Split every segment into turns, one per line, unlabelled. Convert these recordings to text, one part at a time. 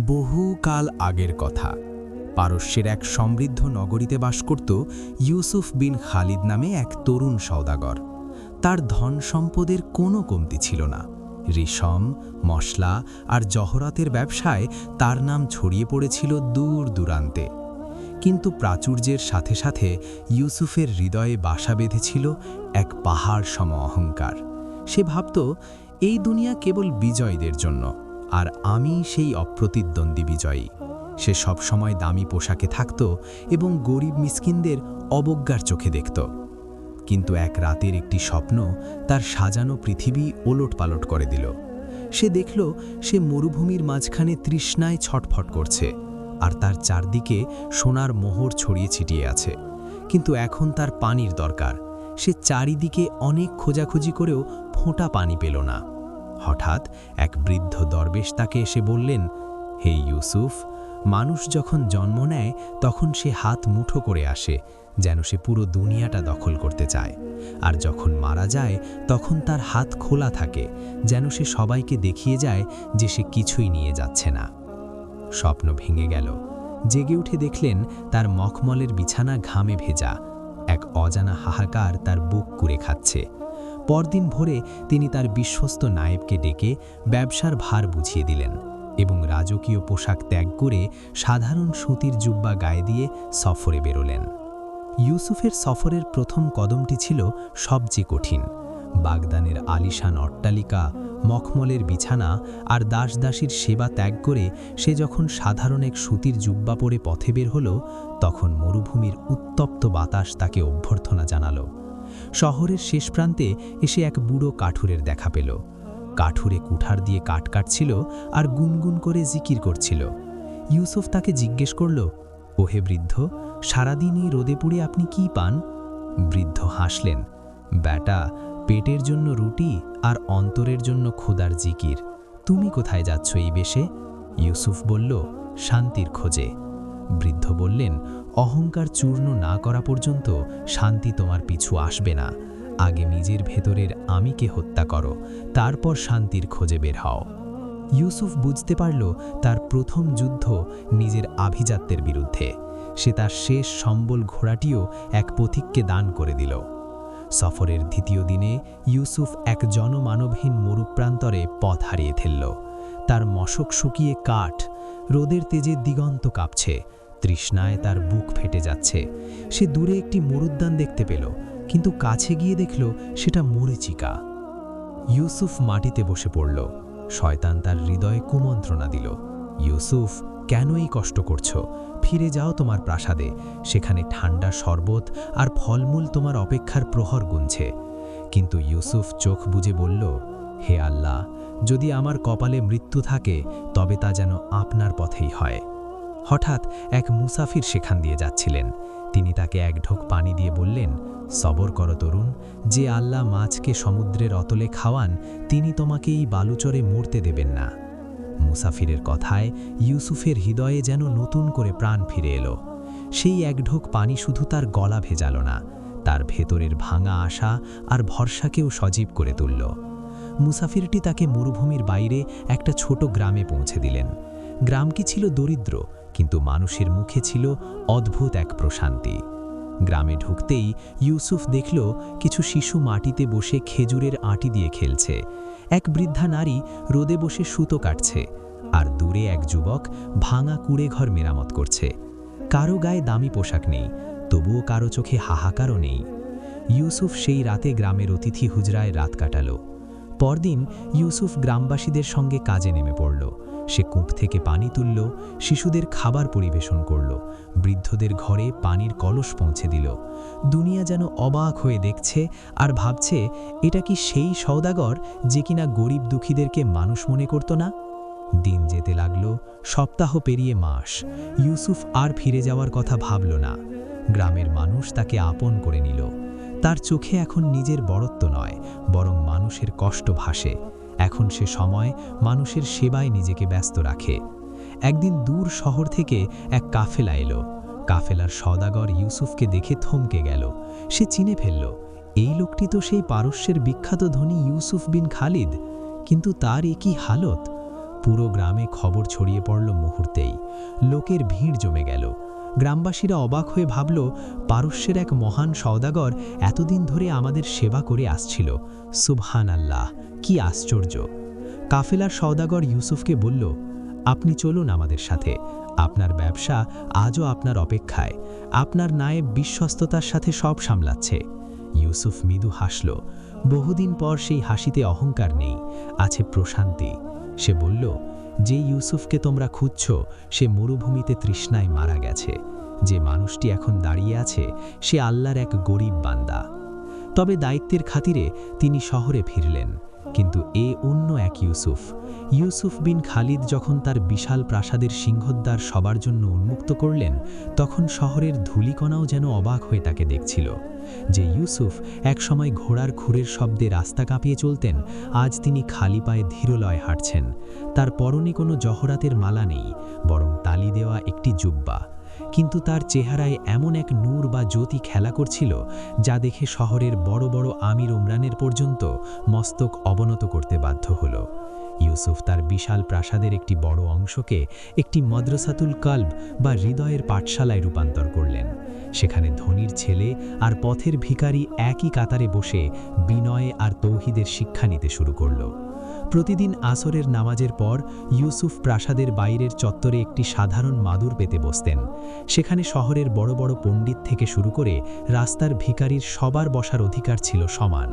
বহুকাল আগের কথা। পারস্যের এক সমৃদ্ধ নগরীতে বাস করত ইউসুফ বিন খালিদ নামে এক তরুণ সওদাগর। তার ধন সম্পদের কোনো কমতি ছিল না। রেশম, মশলা আর জহরাতের ব্যবসায় তার নাম ছড়িয়ে পড়েছিল দূর দূরান্তে। কিন্তু প্রাচুর্যের সাথে সাথে ইউসুফের হৃদয়ে বাসা বেঁধেছিল এক পাহাড় সম অহংকার। সে ভাবত, এই দুনিয়া কেবল বিজয়ীদের জন্য, আর আমি সেই অপ্রতিদ্বন্দ্বী বিজয়ী। সে সবসময় দামি পোশাকে থাকত এবং গরিব মিসকিনদের অবজ্ঞার চোখে দেখত। কিন্তু এক রাতের একটি স্বপ্ন তার সাজানো পৃথিবী ওলটপালট করে দিল। সে দেখল সে মরুভূমির মাঝখানে তৃষ্ণায় ছটফট করছে, আর তার চারদিকে সোনার মোহর ছড়িয়ে ছিটিয়ে আছে। কিন্তু এখন তার পানির দরকার। সে চারিদিকে অনেক খোঁজাখুঁজি করেও ফোঁটা পানি পেল না। হঠাৎ এক বৃদ্ধ দরবেশ তাকে এসে বললেন, হে ইউসুফ, মানুষ যখন জন্ম নেয় তখন সে হাত মুঠো করে আসে, যেন সে পুরো দুনিয়াটা দখল করতে চায়। আর যখন মারা যায় তখন তার হাত খোলা থাকে, যেন সে সবাইকে দেখিয়ে যায় যে সে কিছুই নিয়ে যাচ্ছে না। স্বপ্ন ভেঙে গেল। জেগে উঠে দেখলেন তার মখমলের বিছানা ঘামে ভেজা। এক অজানা হাহাকার তার বুক কুড়ে খাচ্ছে। পরদিন ভোরে তিনি তার বিশ্বস্ত নায়েবকে ডেকে ব্যবসার ভার বুঝিয়ে দিলেন এবং রাজকীয় পোশাক ত্যাগ করে সাধারণ সুতির জুব্বা গায়ে দিয়ে সফরে বেরোলেন। ইউসুফের সফরের প্রথম কদমটি ছিল সবচেয়ে কঠিন। বাগদানের আলিশান অট্টালিকা, মখমলের বিছানা আর দাসদাসীর সেবা ত্যাগ করে সে যখন সাধারণ এক সুতির জুব্বা পরে পথে বের হল, তখন মরুভূমির উত্তপ্ত বাতাস তাকে অভ্যর্থনা জানালো। শহরের শেষ প্রান্তে এসে এক বুড়ো কাঠুরের দেখা পেল। কাঠুরে কুঠার দিয়ে কাঠ কাটছিল আর গুনগুন করে জিকির করছিল। ইউসুফ তাকে জিজ্ঞেস করল, ওহে বৃদ্ধ, সারাদিন এই রোদে পুড়ে আপনি কি পান? বৃদ্ধ হাসলেন, ব্যাটা, পেটের জন্য রুটি আর অন্তরের জন্য খোদার জিকির। তুমি কোথায় যাচ্ছ এই বেশে? ইউসুফ বলল, শান্তির খোঁজে। বৃদ্ধ বললেন, অহংকার চূর্ণ না করা পর্যন্ত শান্তি তোমার পিছু আসবে না। আগে নিজের ভেতরের আমিকে হত্যা করো, তারপর শান্তির খোঁজে বের হও। ইউসুফ বুঝতে পারল তার প্রথম যুদ্ধ নিজের আভিজাত্যের বিরুদ্ধে। সে তার শেষ সম্বল ঘোড়াটিও এক পথিককে দান করে দিল। সফরের দ্বিতীয় দিনে ইউসুফ এক জনমানবহীন মরুপ্রান্তরে পথ হারিয়ে ফেলল। তার মশক শুকিয়ে কাঠ, রোদের তেজে দিগন্ত কাঁপছে, তৃষ্ণায় তার বুক ফেটে যাচ্ছে। সে দূরে একটি মরুদ্যান দেখতে পেল, কিন্তু কাছে গিয়ে দেখল সেটা মরীচিকা। ইউসুফ মাটিতে বসে পড়ল। শয়তান তার হৃদয়ে কুমন্ত্রণা দিল, ইউসুফ, কেন এই কষ্ট করছো? ফিরে যাও তোমার প্রাসাদে, সেখানে ঠান্ডা শরবত আর ফলমূল তোমার অপেক্ষার প্রহর গুনছে। কিন্তু ইউসুফ চোখ বুজে বলল, হে আল্লাহ, যদি আমার কপালে মৃত্যু থাকে তবে তা যেন আপনার পথেই হয়। হঠাৎ এক মুসাফির সেখান দিয়ে যাচ্ছিলেন। তিনি তাকে এক ঢোক পানি দিয়ে বললেন, সবর করো তরুণ, যে আল্লাহ মাছকে সমুদ্রের অতলে খাওয়ান, তিনি তোমাকে এই বালুচরে মরতে দেবেন না। মুসাফিরের কথায় ইউসুফের হৃদয়ে যেন নতুন করে প্রাণ ফিরে এলো। সেই এক ঢোক পানি শুধু তার গলা ভেজালো না, তার ভেতরের ভাঙা আশা আর ভরসাকেও সজীব করে তুলল। মুসাফিরটি তাকে মরুভূমির বাইরে একটা ছোট গ্রামে পৌঁছে দিলেন। গ্রামটি ছিল দরিদ্র, কিন্তু মানুষের মুখে ছিল অদ্ভুত এক প্রশান্তি। গ্রামে ঢুকতেই ইউসুফ দেখল কিছু শিশু মাটিতে বসে খেজুরের আঁটি দিয়ে খেলছে। এক বৃদ্ধা নারী রোদে বসে সুতো কাটছে, আর দূরে এক যুবক ভাঙা কুঁড়েঘর মেরামত করছে। কারো গায়ে দামি পোশাক নেই, তবুও কারো চোখে হাহাকারও নেই। ইউসুফ সেই রাতে গ্রামের অতিথি হুজরায় রাত কাটাল। পরদিন ইউসুফ গ্রামবাসীদের সঙ্গে কাজে নেমে পড়ল। সে কূপ থেকে পানি তুলল, শিশুদের খাবার পরিবেশন করল, বৃদ্ধদের ঘরে পানির কলস পৌঁছে দিল। দুনিয়া যেন অবাক হয়ে দেখছে আর ভাবছে, এটা কি সেই সওদাগর যে কিনা গরিব দুঃখীদেরকে মানুষ মনে করত না? দিন যেতে লাগল, সপ্তাহ পেরিয়ে মাস। ইউসুফ আর ফিরে যাওয়ার কথা ভাবল না। গ্রামের মানুষ তাকে আপন করে নিল। তার চোখে এখন নিজের বড়ত্ব নয়, বরং মানুষের কষ্ট ভাসে। এখন সে সময় মানুষের সেবায় নিজেকে ব্যস্ত রাখে। একদিন দূর শহর থেকে এক কাফেলা এলো। কাফেলার সওদাগর ইউসুফকে দেখে থমকে গেল। সে চিনে ফেলল, এই লোকটি তো সেই পারস্যের বিখ্যাত ধনী ইউসুফ বিন খালিদ। কিন্তু তার এ কি হালত! পুরো গ্রামে খবর ছড়িয়ে পড়ল মুহূর্তেই। লোকের ভিড় জমে গেল। গ্রামবাসীরা অবাক হয়ে ভাবল, পারস্যের এক মহান সওদাগর এতদিন ধরে আমাদের সেবা করে আসছিল। সুবহান আল্লাহ, কি আশ্চর্য! কাফেলার সওদাগর ইউসুফকে বলল, আপনি চলুন আমাদের সাথে। আপনার ব্যবসা আজও আপনার অপেক্ষায়। আপনার নায়েব বিশ্বস্ততার সাথে সব সামলাচ্ছে। ইউসুফ মৃদু হাসল। বহুদিন পর সেই হাসিতে অহংকার নেই, আছে প্রশান্তি। সে বলল, যে ইউসুফকে তোমরা খুঁজছ সে মরুভূমিতে তৃষ্ণায় মারা গেছে। যে মানুষটি এখন দাঁড়িয়ে আছে সে আল্লাহর এক গরিব বান্দা। তবে দায়িত্বের খাতিরে তিনি শহরে ফিরলেন। কিন্তু অন্য এক ইউসুফ। ইউসুফ বিন খালিদ যখন তার বিশাল প্রাসাদের সিংহদ্বার সবার জন্য উন্মুক্ত করলেন, তখন শহরের ধূলিকণাও যেন অবাক হয়ে তাকে দেখছিল। যে ইউসুফ একসময় ঘোড়ার খুরের শব্দে রাস্তা কাঁপিয়ে চলতেন, আজ তিনি খালি পায়ে ধীরলয়ে হাঁটছেন। তার পরনে কোনো জহরাতের মালা নেই, বরং তালি দেওয়া একটি জুব্বা। কিন্তু তার চেহারায় এমন এক নূর বা জ্যোতি খেলা করছিল, যা দেখে শহরের বড় বড় আমির ওমরানের পর্যন্ত মস্তক অবনত করতে বাধ্য হল। ইউসুফ তার বিশাল প্রাসাদের একটি বড় অংশকে একটি মাদ্রাসাতুল কলব বা হৃদয়ের পাঠশালায় রূপান্তর করলেন। সেখানে ধনীর ছেলে আর পথের ভিখারি একই কাতারে বসে বিনয় আর তৌহিদের শিক্ষা নিতে শুরু করল। প্রতিদিন আসরের নামাজের পর ইউসুফ প্রাসাদের বাইরের চত্বরে একটি সাধারণ মাদুর পেতে বসতেন। সেখানে শহরের বড় বড় পণ্ডিত থেকে শুরু করে রাস্তার ভিখারির সবার বসার অধিকার ছিল সমান।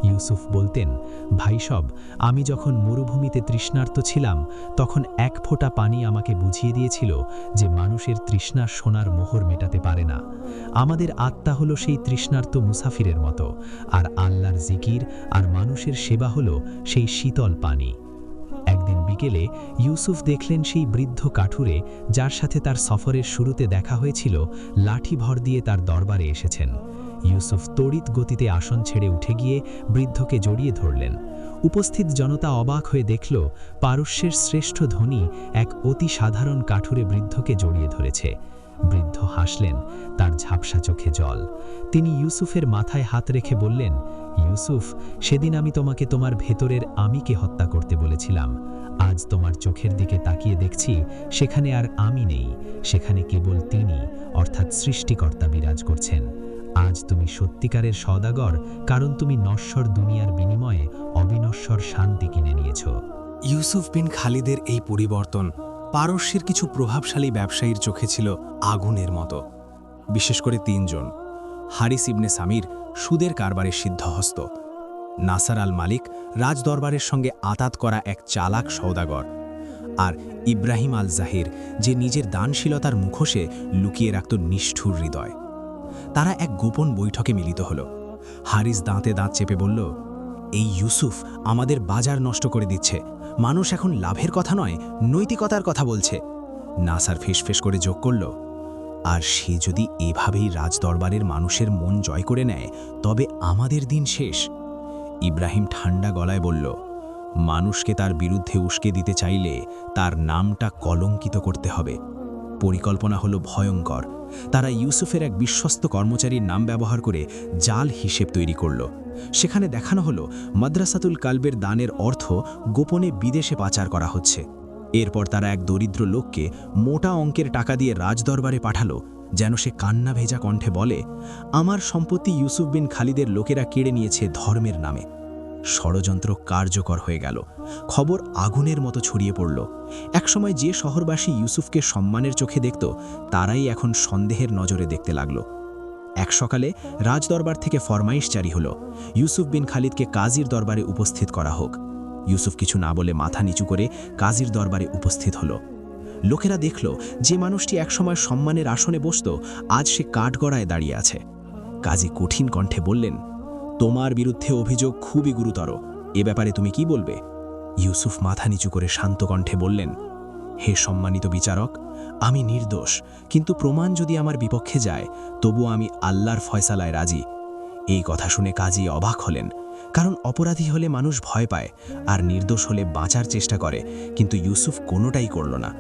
ইউসুফ বলতেন, ভাইসব, আমি যখন মরুভূমিতে তৃষ্ণার্ত ছিলাম, তখন এক ফোঁটা পানি আমাকে বুঝিয়ে দিয়েছিল যে মানুষের তৃষ্ণা সোনার মোহর মেটাতে পারে না। আমাদের আত্মা হলো সেই তৃষ্ণার্ত মুসাফিরের মতো, আর আল্লাহর জিকির আর মানুষের সেবা হলো সেই শীতল পানি। একদিন বিকেলে ইউসুফ দেখলেন সেই বৃদ্ধ কাঠুরে, যার সাথে তার সফরের শুরুতে দেখা হয়েছিল, লাঠি ভর দিয়ে তার দরবারে এসেছেন। ইউসুফ তড়িৎ গতিতে আসন ছেড়ে উঠে গিয়ে বৃদ্ধকে জড়িয়ে ধরলেন। উপস্থিত জনতা অবাক হয়ে দেখল, পারস্যের শ্রেষ্ঠ ধনী এক অতি সাধারণ কাঠুরে বৃদ্ধকে জড়িয়ে ধরেছে। বৃদ্ধ হাসলেন, তার ঝাপসা চোখে জল। তিনি ইউসুফের মাথায় হাত রেখে বললেন, ইউসুফ, সেদিন আমি তোমাকে তোমার ভেতরের আমিকে হত্যা করতে বলেছিলাম। আজ তোমার চোখের দিকে তাকিয়ে দেখছি, সেখানে আর আমি নেই, সেখানে কেবল তিনি, অর্থাৎ সৃষ্টিকর্তা বিরাজ করছেন। আজ তুমি সত্যিকারের সওদাগর, কারণ তুমি নশ্বর দুনিয়ার বিনিময়ে অবিনশ্বর শান্তি কিনে নিয়েছ।
ইউসুফ বিন খালিদের এই পরিবর্তন পারস্যের কিছু প্রভাবশালী ব্যবসায়ীর চোখে ছিল আগুনের মতো। বিশেষ করে তিনজন: হারিস ইবনে সামির, সুদের কারবারের সিদ্ধহস্ত; নাসার আল মালিক, রাজদরবারের সঙ্গে আতাত করা এক চালাক সওদাগর; আর ইব্রাহিম আল জাহির, যে নিজের দানশীলতার মুখোশে লুকিয়ে রাখত নিষ্ঠুর হৃদয়। তারা এক গোপন বৈঠকে মিলিত হল। হারিস দাঁতে দাঁত চেপে বলল, এই ইউসুফ আমাদের বাজার নষ্ট করে দিচ্ছে। মানুষ এখন লাভের কথা নয়, নৈতিকতার কথা বলছে। নাসার ফিসফিস করে যোগ করল, আর সে যদি এভাবেই রাজদরবারের মানুষের মন জয় করে নেয়, তবে আমাদের দিন শেষ। ইব্রাহিম ঠান্ডা গলায় বলল, মানুষকে তার বিরুদ্ধে উস্কে দিতে চাইলে তার নামটা কলঙ্কিত করতে হবে। পরিকল্পনা হলো ভয়ঙ্কর। তারা ইউসুফের এক বিশ্বস্ত কর্মচারীর নাম ব্যবহার করে জাল হিসেব তৈরি করল। সেখানে দেখানো হলো মাদ্রাসাতুল কালবের দানের অর্থ গোপনে বিদেশে পাচার করা হচ্ছে। এরপর তারা এক দরিদ্র লোককে মোটা অঙ্কের টাকা দিয়ে রাজদরবারে পাঠালো, যেন সে কান্না ভেজা কণ্ঠে বলে, আমার সম্পত্তি ইউসুফ বিন খালিদের লোকেরা কেড়ে নিয়েছে ধর্মের নামে। ষড়যন্ত্র কার্যকর হয়ে গেল। খবর আগুনের মতো ছড়িয়ে পড়ল। একসময় যে শহরবাসী ইউসুফকে সম্মানের চোখে দেখত, তারাই এখন সন্দেহের নজরে দেখতে লাগল। এক সকালে রাজদরবার থেকে ফরমাইশ জারি হলো, ইউসুফ বিন খালিদকে কাজীর দরবারে উপস্থিত করা হোক। ইউসুফ কিছু না বলে মাথা নিচু করে কাজীর দরবারে উপস্থিত হলো। লোকেরা দেখল, যে মানুষটি একসময় সম্মানের আসনে বসত, আজ সে কাঠগড়ায় দাঁড়িয়ে আছে। কাজী কঠিন কণ্ঠে বললেন, তোমার বিরুদ্ধে অভিযোগ খুবই গুরুতর। এ ব্যাপারে তুমি কি বলবে? ইউসুফ মাথা নিচু করে শান্ত কণ্ঠে বললেন, হে সম্মানিত বিচারক, আমি নির্দোষ, কিন্তু প্রমাণ যদি আমার বিপক্ষে যায়, তবু আমি আল্লাহর ফয়সালায় রাজি। এই কথা শুনে কাজী অবাক হলেন, কারণ অপরাধী হলে মানুষ ভয় পায়, আর নির্দোষ হলে বাঁচার চেষ্টা করে, কিন্তু ইউসুফ কোনোটাই করল না।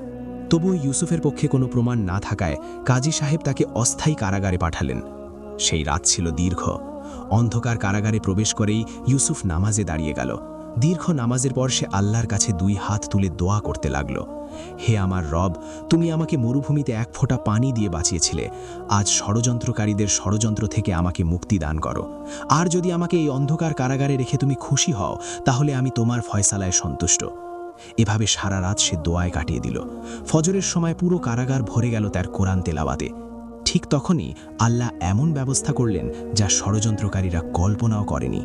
তবুও ইউসুফের পক্ষে কোনো প্রমাণ না থাকায় কাজী সাহেব তাকে অস্থায়ী কারাগারে পাঠালেন। সেই রাত ছিল দীর্ঘ। অন্ধকার কারাগারে প্রবেশ করেই ইউসুফ নামাজে দাঁড়িয়ে গেল। দীর্ঘ নামাজের পর সে আল্লাহর কাছে 2 হাত তুলে দোয়া করতে লাগল। হে আমার রব, তুমি আমাকে মরুভূমিতে 1 ফোঁটা পানি দিয়ে বাঁচিয়েছিলে। আজ ষড়যন্ত্রকারীদের ষড়যন্ত্র থেকে আমাকে মুক্তি দান করো। আর যদি আমাকে এই অন্ধকার কারাগারে রেখে তুমি খুশি হও, তাহলে আমি তোমার ফয়সালায় সন্তুষ্ট। এভাবে সারা রাত সে দোয়ায় কাটিয়ে দিল। ফজরের সময় পুরো কারাগার ভরে গেল তার কোরআন তেলাওয়াতে। ঠিক তখনই আল্লাহ এমন ব্যবস্থা করলেন যা ষড়যন্ত্রকারীরা কল্পনাও করেনি।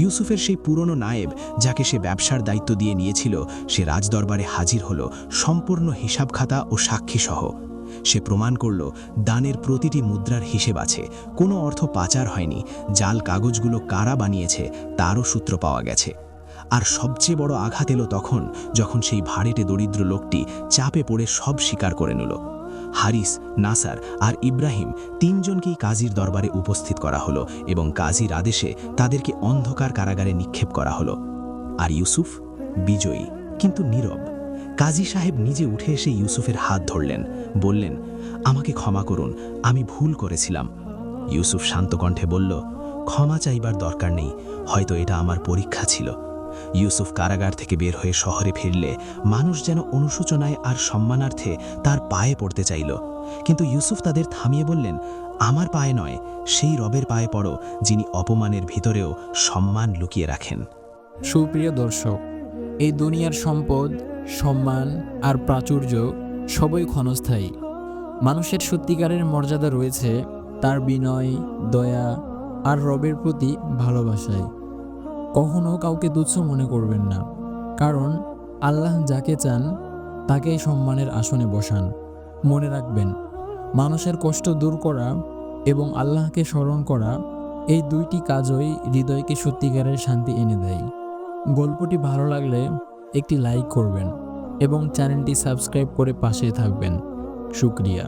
ইউসুফের সেই পুরনো নায়েব, যাকে সে ব্যবসার দায়িত্ব দিয়ে নিয়েছিল, সে রাজদরবারে হাজির হলো সম্পূর্ণ হিসাব খাতা ও সাক্ষী সহ। সে প্রমাণ করল দানের প্রতিটি মুদ্রার হিসেব আছে, কোনো অর্থ পাচার হয়নি, জাল কাগজগুলো কারা বানিয়েছে তারও সূত্র পাওয়া গেছে। আর সবচেয়ে বড় আঘাত এলো তখন, যখন সেই ভাড়েটে দরিদ্র লোকটি চাপে পড়ে সব স্বীকার করে নিল। হারিস, নাসার আর ইব্রাহিম 3 জনকেই কাজীর দরবারে উপস্থিত করা হলো এবং কাজীর আদেশে তাদেরকে অন্ধকার কারাগারে নিক্ষেপ করা হলো। আর ইউসুফ বিজয়ী কিন্তু নীরব। কাজী সাহেব নিজে উঠে এসে ইউসুফের হাত ধরলেন, বললেন, আমাকে ক্ষমা করুন, আমি ভুল করেছিলাম। ইউসুফ শান্ত কণ্ঠে বলল, ক্ষমা চাইবার দরকার নেই, হয়তো এটা আমার পরীক্ষা ছিল। ইউসুফ কারাগার থেকে বের হয়ে শহরে ফিরলে মানুষ যেন অনুশোচনায় আর সম্মানার্থে তার পায়ে পড়তে চাইল। কিন্তু ইউসুফ তাদের থামিয়ে বললেন, আমার পায়ে নয়, সেই রবের পায়ে পড়ো যিনি অপমানের ভিতরেও সম্মান লুকিয়ে রাখেন।
সুপ্রিয় দর্শক, এই দুনিয়ার সম্পদ, সম্মান আর প্রাচুর্য সবই ক্ষণস্থায়ী। মানুষের সত্যিকারের মর্যাদা রয়েছে তার বিনয়, দয়া আর রবের প্রতি ভালোবাসায়। কখনো কাউকে তুচ্ছ মনে করবেন না, কারণ আল্লাহ যাকে চান তাকেই সম্মানের আসনে বসান। মনে রাখবেন, মানুষের কষ্ট দূর করা এবং আল্লাহকে স্মরণ করা, এই 2টি কাজই হৃদয়কে সত্যিকারের শান্তি এনে দেয়। গল্পটি ভালো লাগলে একটি লাইক করবেন এবং চ্যানেলটি সাবস্ক্রাইব করে পাশে থাকবেন। শুকরিয়া।